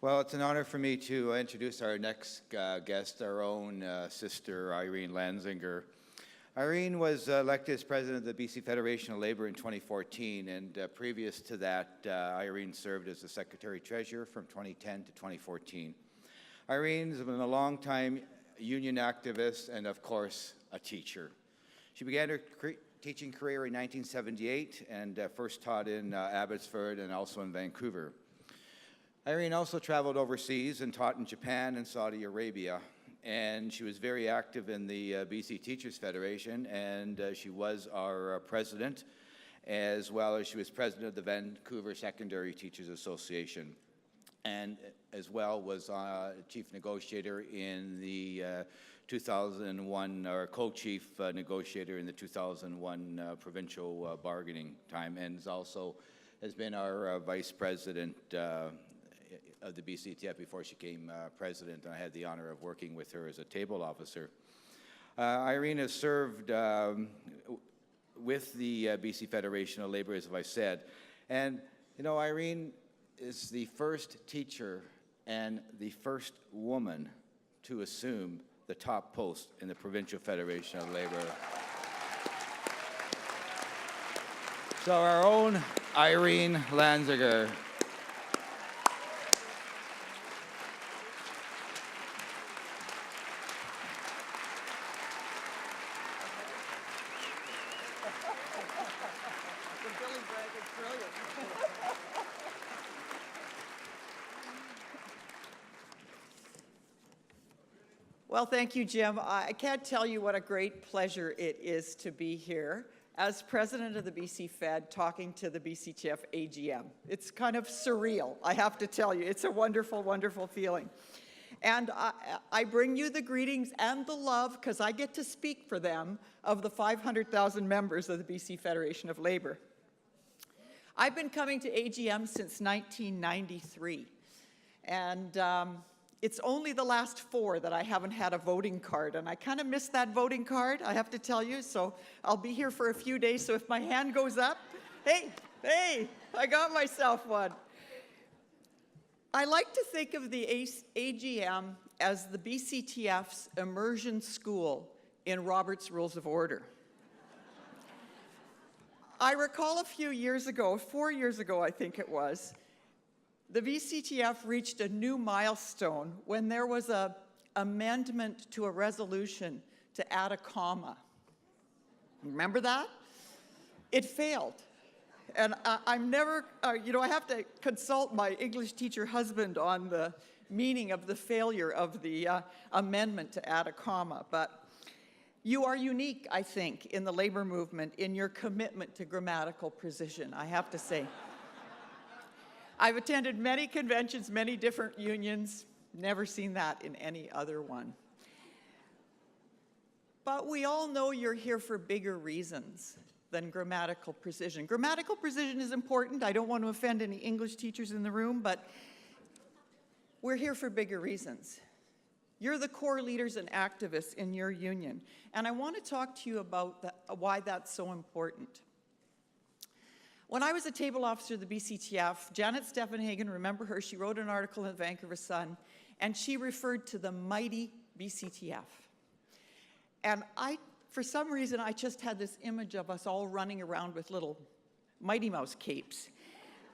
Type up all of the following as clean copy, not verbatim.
Well, it's an honor for me to introduce our next guest, our own sister, Irene Lanzinger. Irene was elected as president of the BC Federation of Labour in 2014, and previous to that, Irene served as the secretary-treasurer from 2010 to 2014. Irene's been a long-time union activist and, of course, a teacher. She began her teaching career in 1978 and first taught in Abbotsford and also in Vancouver. Irene also traveled overseas and taught in Japan and Saudi Arabia, and she was very active in the BC Teachers Federation, and she was our president, as well as she was president of the Vancouver Secondary Teachers Association, and as well was chief negotiator in the 2001, or co-chief negotiator in the 2001 provincial bargaining time, and has been our vice president of the BCTF before she became president, and I had the honor of working with her as a table officer. Irene has served with the BC Federation of Labour, as I said, and you know, Irene is the first teacher and the first woman to assume the top post in the Provincial Federation of Labour. So our own Irene Lanzinger. Well, thank you, Jim. I can't tell you what a great pleasure it is to be here as president of the BC Fed talking to the BCTF AGM. It's kind of surreal, I have to tell you. It's a wonderful, wonderful feeling. And I bring you the greetings and the love, because I get to speak for them, of the 500,000 members of the BC Federation of Labour. I've been coming to AGM since 1993, and it's only the last 4 that I haven't had a voting card, and I kind of miss that voting card, I have to tell you, so I'll be here for a few days, so if my hand goes up, hey, I got myself one. I like to think of the AGM as the BCTF's immersion school in Robert's Rules of Order. I recall a few years ago, 4 years ago I think it was, the BCTF reached a new milestone when there was an amendment to a resolution to add a comma. Remember that? It failed. And I'm never, I have to consult my English teacher husband on the meaning of the failure of the amendment to add a comma. But you are unique, I think, in the labor movement in your commitment to grammatical precision, I have to say. I've attended many conventions, many different unions, never seen that in any other one. But we all know you're here for bigger reasons than grammatical precision. Grammatical precision is important. I don't want to offend any English teachers in the room, but we're here for bigger reasons. You're the core leaders and activists in your union, and I want to talk to you about why that's so important. When I was a table officer of the BCTF, Janet Steffenhagen, remember her, she wrote an article in the Vancouver Sun, and she referred to the mighty BCTF. And for some reason, I just had this image of us all running around with little Mighty Mouse capes.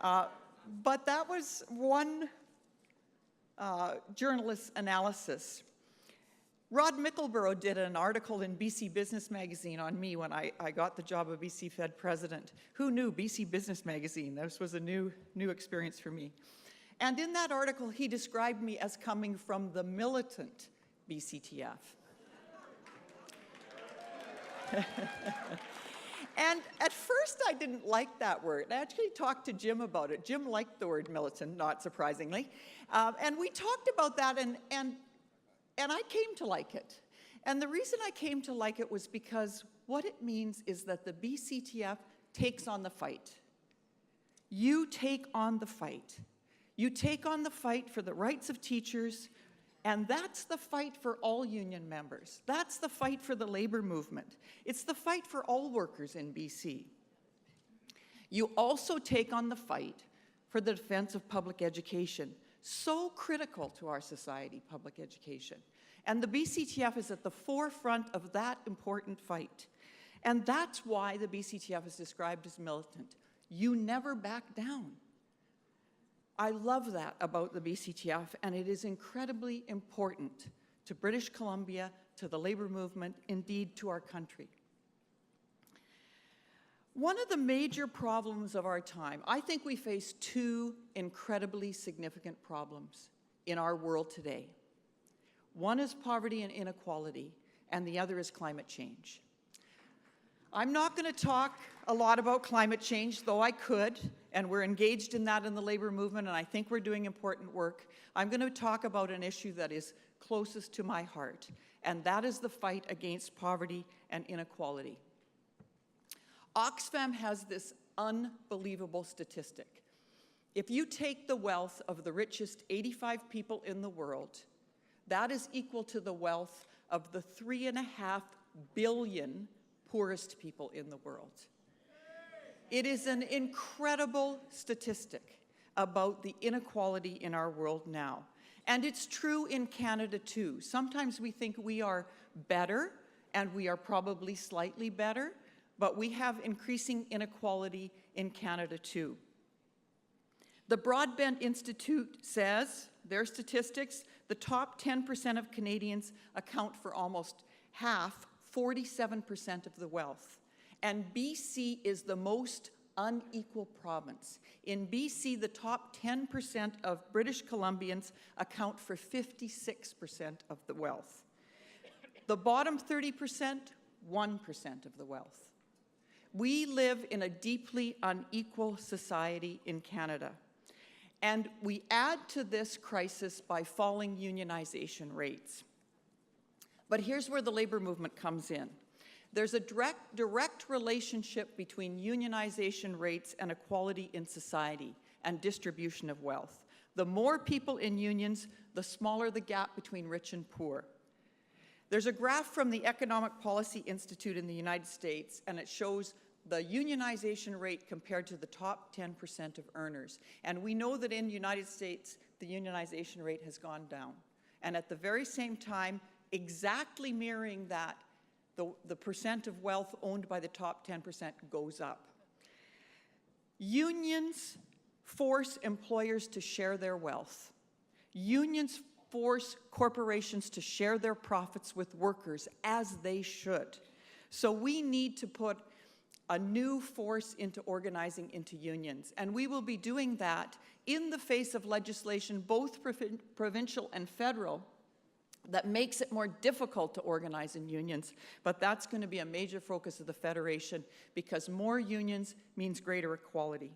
But that was one journalist's analysis. Rod Mickleborough did an article in BC Business Magazine on me when I got the job of BC Fed president. Who knew BC Business Magazine? This was a new experience for me. And in that article, he described me as coming from the militant BCTF. And at first, I didn't like that word. I actually talked to Jim about it. Jim liked the word militant, not surprisingly. And we talked about that, and I came to like it. And the reason I came to like it was because what it means is that the BCTF takes on the fight. You take on the fight. You take on the fight for the rights of teachers, and that's the fight for all union members. That's the fight for the labor movement. It's the fight for all workers in BC. You also take on the fight for the defense of public education, So critical to our society, public education. And the BCTF is at the forefront of that important fight. And that's why the BCTF is described as militant. You never back down. I love that about the BCTF, and it is incredibly important to British Columbia, to the labor movement, indeed to our country. One of the major problems of our time, I think we face two incredibly significant problems in our world today. One is poverty and inequality, and the other is climate change. I'm not going to talk a lot about climate change, though I could, and we're engaged in that in the labor movement, and I think we're doing important work. I'm going to talk about an issue that is closest to my heart, and that is the fight against poverty and inequality. Oxfam has this unbelievable statistic. If you take the wealth of the richest 85 people in the world, that is equal to the wealth of the 3.5 billion poorest people in the world. It is an incredible statistic about the inequality in our world now. And it's true in Canada too. Sometimes we think we are better, and we are probably slightly better, but we have increasing inequality in Canada too. The Broadbent Institute says, their statistics, the top 10% of Canadians account for almost half, 47% of the wealth. And BC is the most unequal province. In BC, the top 10% of British Columbians account for 56% of the wealth. The bottom 30%, 1% of the wealth. We live in a deeply unequal society in Canada. And we add to this crisis by falling unionization rates. But here's where the labor movement comes in. There's a direct relationship between unionization rates and equality in society and distribution of wealth. The more people in unions, the smaller the gap between rich and poor. There's a graph from the Economic Policy Institute in the United States, and it shows the unionization rate compared to the top 10% of earners. And we know that in the United States, the unionization rate has gone down. And at the very same time, exactly mirroring that, the percent of wealth owned by the top 10% goes up. Unions force employers to share their wealth. Unions force corporations to share their profits with workers, as they should. So we need to put a new force into organizing into unions. And we will be doing that in the face of legislation, both provincial and federal, that makes it more difficult to organize in unions. But that's going to be a major focus of the Federation, because more unions means greater equality.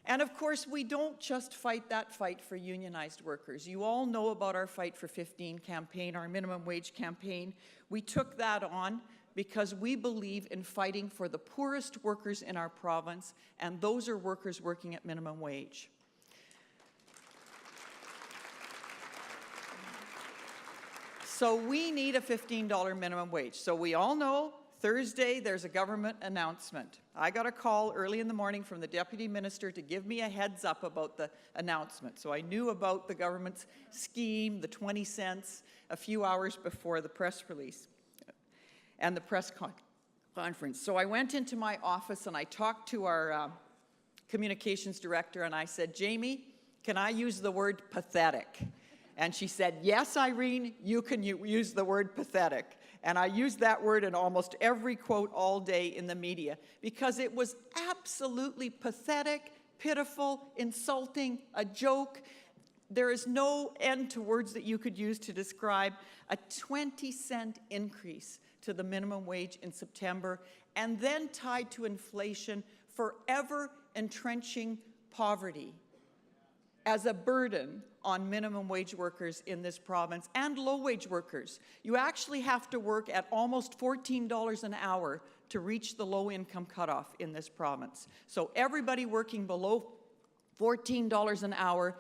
And of course, we don't just fight that fight for unionized workers. You all know about our Fight for 15 campaign, our minimum wage campaign. We took that on because we believe in fighting for the poorest workers in our province, and those are workers working at minimum wage. So we need a $15 minimum wage. So we all know Thursday there's a government announcement. I got a call early in the morning from the Deputy Minister to give me a heads up about the announcement. So I knew about the government's scheme, the 20 cents, a few hours before the press release and the press conference. So I went into my office and I talked to our communications director, and I said, Jamie, can I use the word pathetic? And she said, yes, Irene, you can use the word pathetic. And I used that word in almost every quote all day in the media, because it was absolutely pathetic, pitiful, insulting, a joke. There is no end to words that you could use to describe a 20-cent increase to the minimum wage in September, and then tied to inflation, forever entrenching poverty as a burden on minimum wage workers in this province and low-wage workers. You actually have to work at almost $14 an hour to reach the low-income cutoff in this province. So everybody working below $14 an hour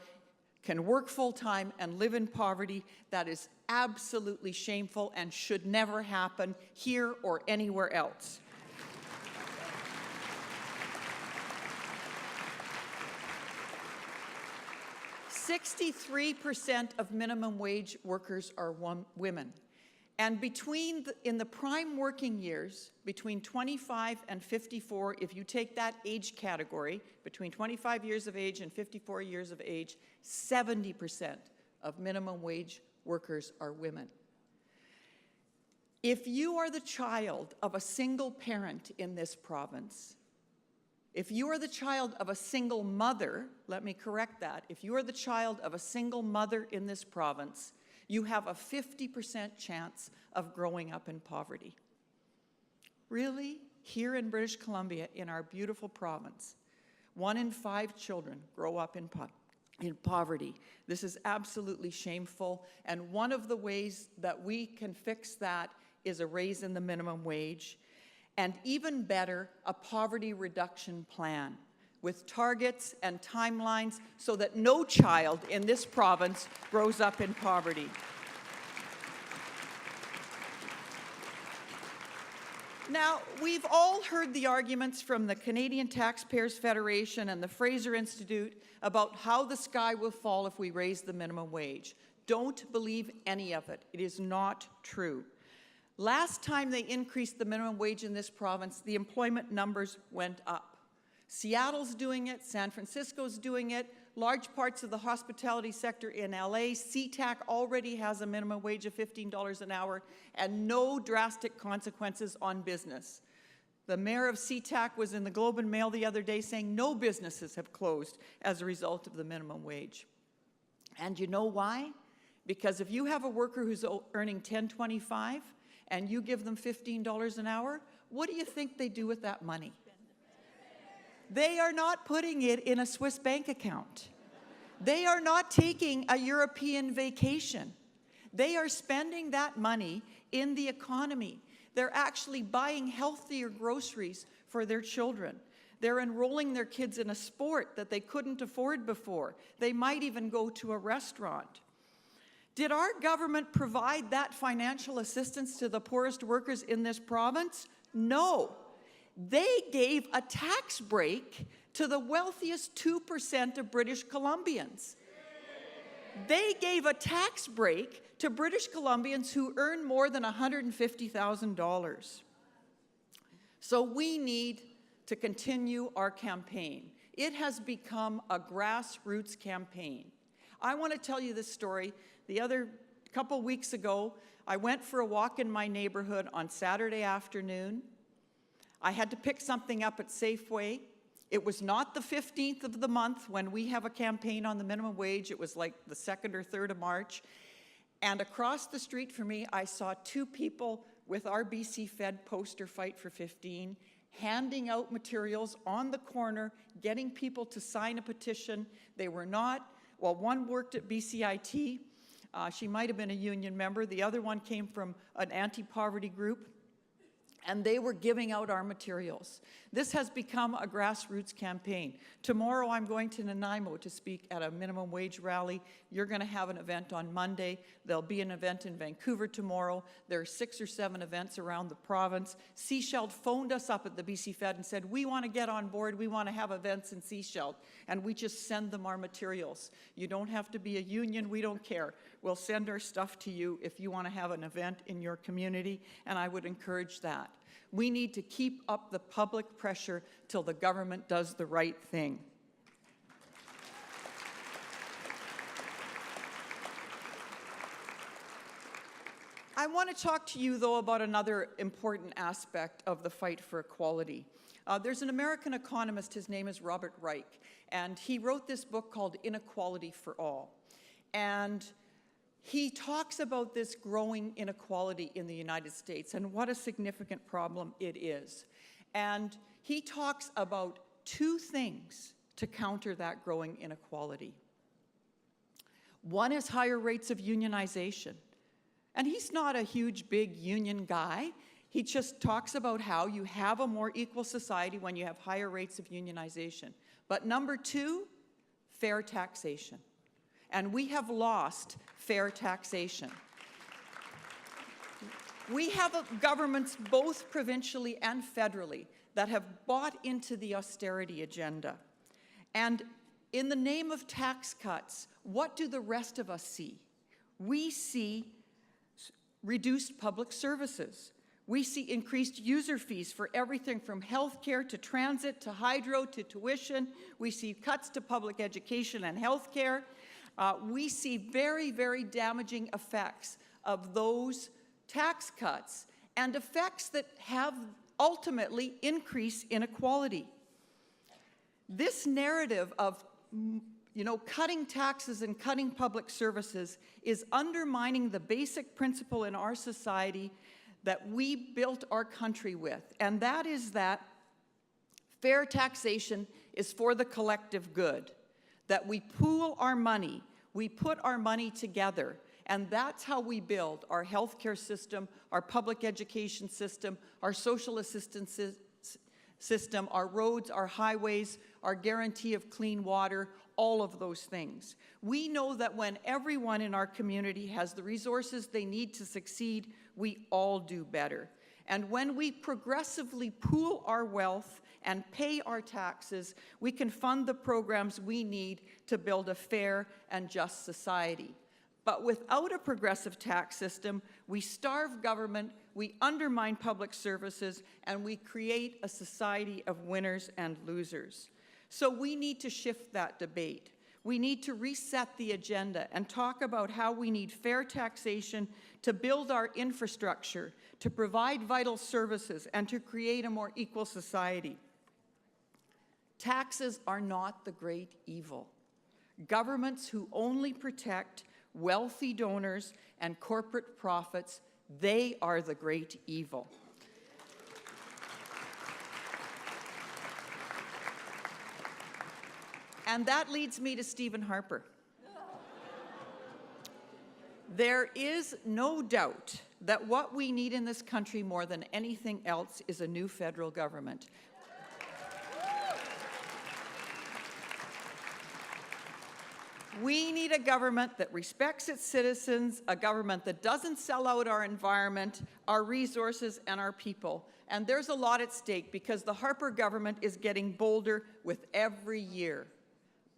can work full-time and live in poverty. That is absolutely shameful and should never happen here or anywhere else. 63% of minimum wage workers are women. And in the prime working years, between 25 and 54, if you take that age category, between 25 years of age and 54 years of age, 70% of minimum wage workers are women. If you are the child of a single parent in this province, if you are the child of a single mother, let me correct that, if you are the child of a single mother in this province, you have a 50% chance of growing up in poverty. Really? Here in British Columbia, in our beautiful province, 1 in 5 children grow up in poverty. This is absolutely shameful, and one of the ways that we can fix that is a raise in the minimum wage, and even better, a poverty reduction plan with targets and timelines so that no child in this province grows up in poverty. Now, we've all heard the arguments from the Canadian Taxpayers Federation and the Fraser Institute about how the sky will fall if we raise the minimum wage. Don't believe any of it. It is not true. Last time they increased the minimum wage in this province, the employment numbers went up. Seattle's doing it, San Francisco's doing it, large parts of the hospitality sector in LA, CTAC already has a minimum wage of $15 an hour and no drastic consequences on business. The mayor of SeaTac was in the Globe and Mail the other day saying no businesses have closed as a result of the minimum wage. And you know why? Because if you have a worker who's earning $10.25 and you give them $15 an hour, what do you think they do with that money? They are not putting it in a Swiss bank account. They are not taking a European vacation. They are spending that money in the economy. They're actually buying healthier groceries for their children. They're enrolling their kids in a sport that they couldn't afford before. They might even go to a restaurant. Did our government provide that financial assistance to the poorest workers in this province? No. They gave a tax break to the wealthiest 2% of British Columbians. They gave a tax break to British Columbians who earn more than $150,000. So we need to continue our campaign. It has become a grassroots campaign. I want to tell you this story. The other couple weeks ago, I went for a walk in my neighborhood on Saturday afternoon. I had to pick something up at Safeway. It was not the 15th of the month when we have a campaign on the minimum wage. It was like the 2nd or 3rd of March. And across the street from me, I saw 2 people with our BC Fed poster Fight for 15, handing out materials on the corner, getting people to sign a petition. They were not, well, one worked at BCIT. She might have been a union member. The other one came from an anti-poverty group. And they were giving out our materials. This has become a grassroots campaign. Tomorrow I'm going to Nanaimo to speak at a minimum wage rally. You're going to have an event on Monday. There'll be an event in Vancouver tomorrow. There are 6 or 7 events around the province. Sechelt phoned us up at the BC Fed and said, we want to get on board. We want to have events in Sechelt. And we just send them our materials. You don't have to be a union. We don't care. We'll send our stuff to you if you want to have an event in your community, and I would encourage that. We need to keep up the public pressure till the government does the right thing. I want to talk to you, though, about another important aspect of the fight for equality. There's an American economist, his name is Robert Reich, and he wrote this book called Inequality for All. And he talks about this growing inequality in the United States and what a significant problem it is. And he talks about 2 things to counter that growing inequality. One is higher rates of unionization. And he's not a huge, big union guy. He just talks about how you have a more equal society when you have higher rates of unionization. But number 2, fair taxation. And we have lost fair taxation. We have governments both provincially and federally that have bought into the austerity agenda. And In the name of tax cuts, what do the rest of us see? We see reduced public services. We see increased user fees for everything from healthcare to transit to hydro to tuition. We see cuts to public education and healthcare. We see very, very damaging effects of those tax cuts and effects that have ultimately increased inequality. This narrative of cutting taxes and cutting public services is undermining the basic principle in our society that we built our country with, and that is that fair taxation is for the collective good, that we pool our money, we put our money together, and that's how we build our healthcare system, our public education system, our social assistance system, our roads, our highways, our guarantee of clean water, all of those things. We know that when everyone in our community has the resources they need to succeed, we all do better. And when we progressively pool our wealth and pay our taxes, we can fund the programs we need to build a fair and just society. But without a progressive tax system, we starve government, we undermine public services, and we create a society of winners and losers. So we need to shift that debate. We need to reset the agenda and talk about how we need fair taxation to build our infrastructure, to provide vital services, and to create a more equal society. Taxes are not the great evil. Governments who only protect wealthy donors and corporate profits, they are the great evil. And that leads me to Stephen Harper. There is no doubt that what we need in this country more than anything else is a new federal government. We need a government that respects its citizens, a government that doesn't sell out our environment, our resources, and our people. And there's a lot at stake because the Harper government is getting bolder with every year.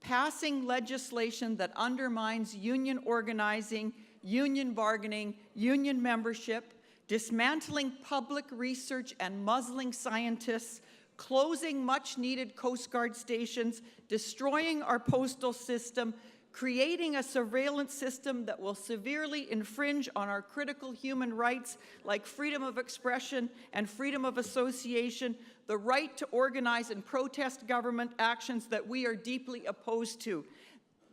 Passing legislation that undermines union organizing, union bargaining, union membership, dismantling public research and muzzling scientists, closing much-needed Coast Guard stations, destroying our postal system, creating a surveillance system that will severely infringe on our critical human rights like freedom of expression and freedom of association, the right to organize and protest government actions that we are deeply opposed to.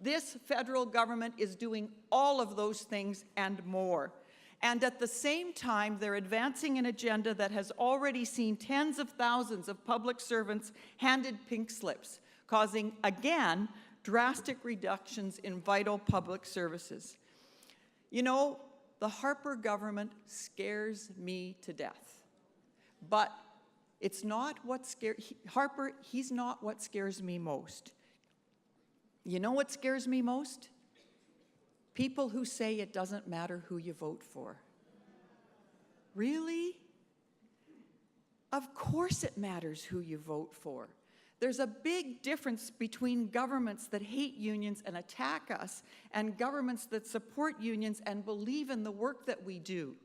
This federal government is doing all of those things and more. And at the same time, they're advancing an agenda that has already seen tens of thousands of public servants handed pink slips, causing, again, drastic reductions in vital public services. You know, the Harper government scares me to death. But it's not what scares Harper, he's not what scares me most. You know what scares me most? People who say it doesn't matter who you vote for. Really? Of course it matters who you vote for. There's a big difference between governments that hate unions and attack us and governments that support unions and believe in the work that we do.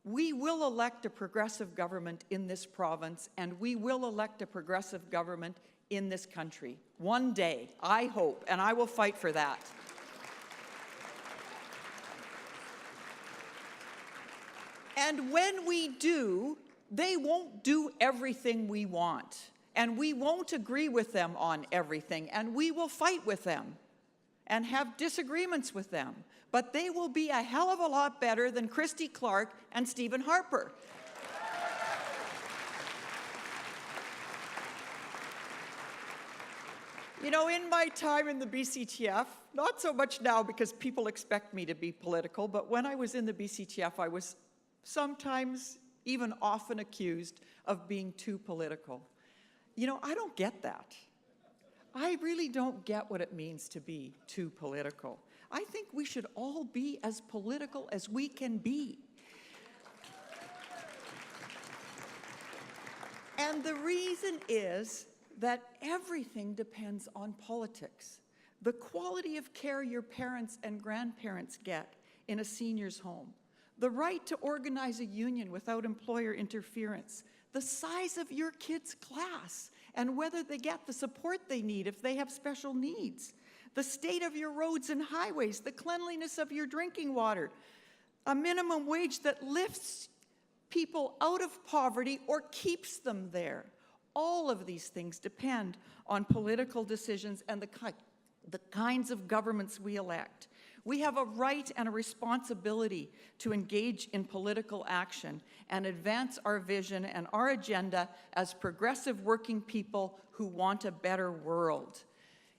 We will elect a progressive government in this province, and we will elect a progressive government in this country. One day, I hope, and I will fight for that. And when we do, they won't do everything we want. And we won't agree with them on everything, and we will fight with them and have disagreements with them. But they will be a hell of a lot better than Christy Clark and Stephen Harper. You know, in my time in the BCTF, not so much now because people expect me to be political, but when I was in the BCTF, I was sometimes, even often accused of being too political. You know, I don't get that. I really don't get what it means to be too political. I think we should all be as political as we can be. And the reason is that everything depends on politics. The quality of care your parents and grandparents get in a senior's home, the right to organize a union without employer interference, the size of your kid's class, and whether they get the support they need if they have special needs, the state of your roads and highways, the cleanliness of your drinking water, a minimum wage that lifts people out of poverty or keeps them there. All of these things depend on political decisions and the kinds of governments we elect. We have a right and a responsibility to engage in political action and advance our vision and our agenda as progressive working people who want a better world.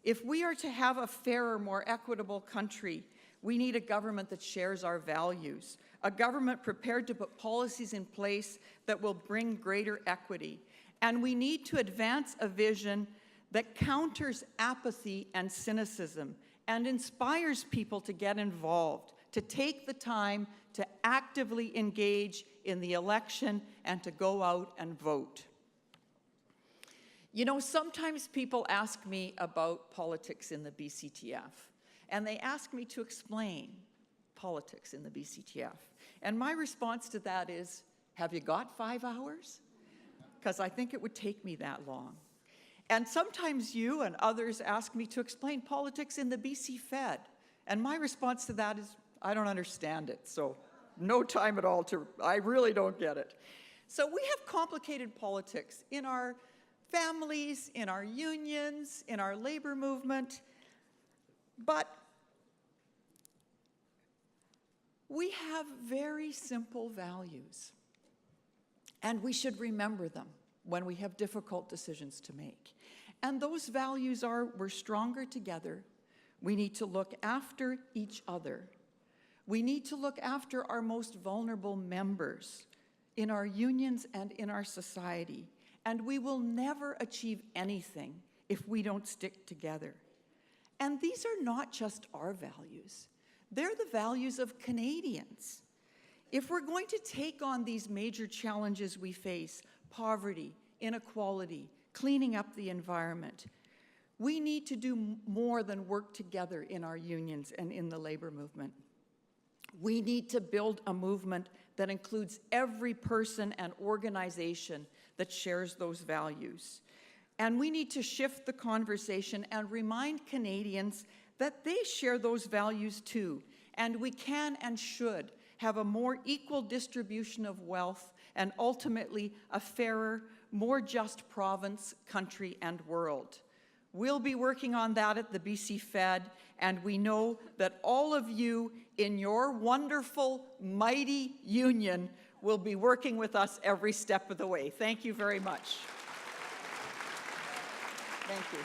If we are to have a fairer, more equitable country, we need a government that shares our values, a government prepared to put policies in place that will bring greater equity. And we need to advance a vision that counters apathy and cynicism and inspires people to get involved, to take the time to actively engage in the election and to go out and vote. You know, sometimes people ask me about politics in the BCTF, and they ask me to explain politics in the BCTF. And my response to that is, have you got 5 hours? Because I think it would take me that long. And sometimes you and others ask me to explain politics in the BC Fed. And my response to that is, I don't understand it, so no time at all to, I really don't get it. So we have complicated politics in our families, in our unions, in our labor movement, but we have very simple values, and we should remember them when we have difficult decisions to make. And those values are, we're stronger together. We need to look after each other. We need to look after our most vulnerable members in our unions and in our society. And we will never achieve anything if we don't stick together. And these are not just our values. They're the values of Canadians. If we're going to take on these major challenges we face, poverty, inequality, cleaning up the environment, we need to do more than work together in our unions and in the labor movement. We need to build a movement that includes every person and organization that shares those values. And we need to shift the conversation and remind Canadians that they share those values too. And we can and should have a more equal distribution of wealth and ultimately a fairer, more just province, country, and world. We'll be working on that at the BC Fed, and we know that all of you in your wonderful, mighty union will be working with us every step of the way. Thank you very much. Thank you.